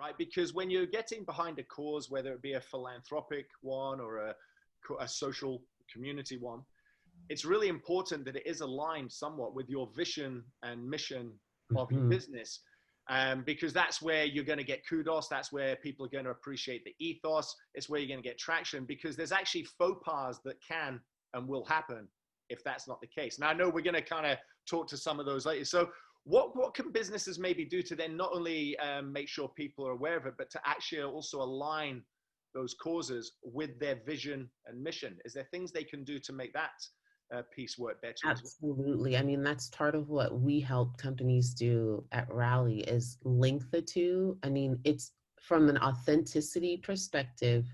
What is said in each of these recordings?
right? Because when you're getting behind a cause, whether it be a philanthropic one or a social community one, it's really important that it is aligned somewhat with your vision and mission of your business. Because that's where you're going to get kudos. That's where people are going to appreciate the ethos. It's where you're going to get traction, because there's actually faux pas that can and will happen if that's not the case. Now, I know we're going to kind of talk to some of those later. So what can businesses maybe do to then not only make sure people are aware of it, but to actually also align those causes with their vision and mission? Is there things they can do to make that piece work better? Absolutely. I mean, that's part of what we help companies do at Rally is link the two. I mean, it's from an authenticity perspective,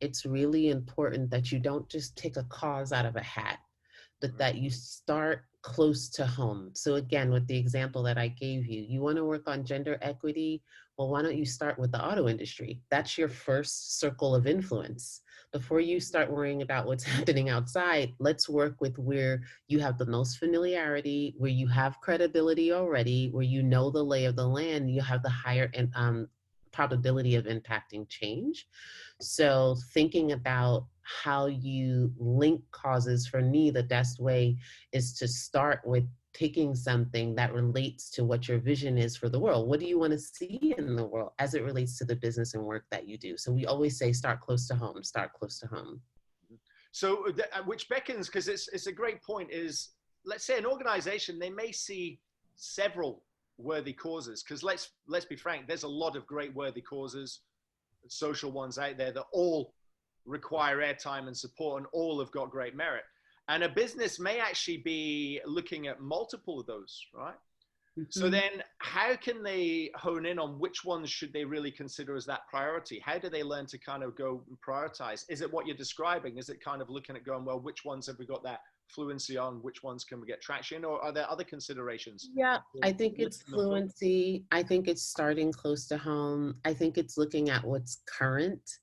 it's really important that you don't just take a cause out of a hat, but that you start close to home. So again, with the example that I gave you, you want to work on gender equity. Well, why don't you start with the auto industry? That's your first circle of influence. Before you start worrying about what's happening outside, let's work with where you have the most familiarity, where you have credibility already, where you know the lay of the land, you have the higher probability of impacting change. So thinking about how you link causes, for me, the best way is to start with picking something that relates to what your vision is for the world. What do you want to see in the world as it relates to the business and work that you do? So we always say, start close to home, start close to home. So which beckons, because it's a great point, is let's say an organization, they may see several worthy causes, because let's be frank, there's a lot of great worthy causes, social ones out there that all require airtime and support, and all have got great merit. And a business may actually be looking at multiple of those, right? So then how can they hone in on which ones should they really consider as that priority? How do they learn to kind of go and prioritize? Is it what you're describing? Is it kind of looking at going, well, which ones have we got that fluency on? Which ones can we get traction? Or are there other considerations? Yeah, I think it's fluency. I think it's starting close to home. I think it's looking at what's current,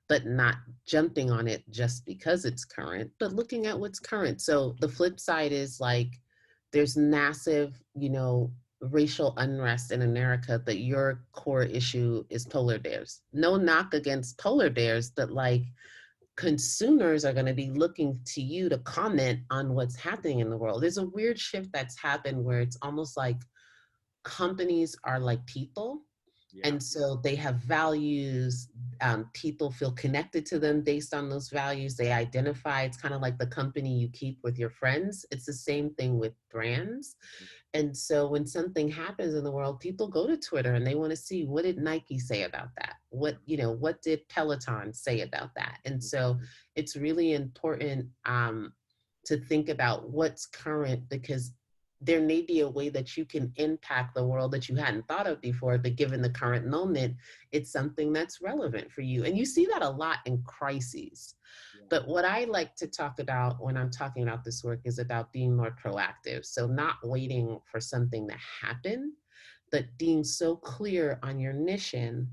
but not jumping on it just because it's current, but looking at what's current. So the flip side is like, there's massive, racial unrest in America, that your core issue is polar bears. No knock against polar bears, but like, consumers are going to be looking to you to comment on what's happening in the world. There's a weird shift that's happened where it's almost like companies are like people. Yeah. And so they have values. People feel connected to them based on those values. They identify. It's kind of like the company you keep with your friends. It's the same thing with brands. And so when something happens in the world, people go to Twitter and they want to see, what did Nike say about that? What did Peloton say about that? And so it's really important to think about what's current, because there may be a way that you can impact the world that you hadn't thought of before, but given the current moment, it's something that's relevant for you. And you see that a lot in crises. But what I like to talk about when I'm talking about this work is about being more proactive. So not waiting for something to happen, but being so clear on your mission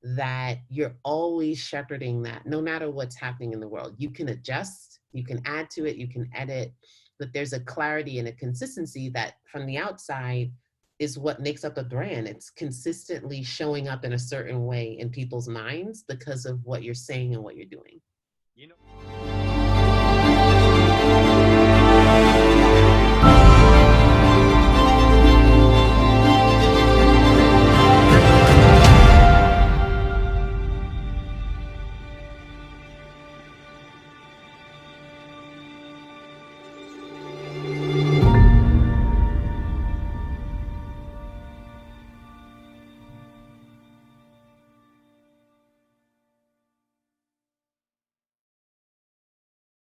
that you're always shepherding that no matter what's happening in the world. You can adjust, you can add to it, you can edit, but there's a clarity and a consistency that from the outside is what makes up a brand. It's consistently showing up in a certain way in people's minds because of what you're saying and what you're doing. You know.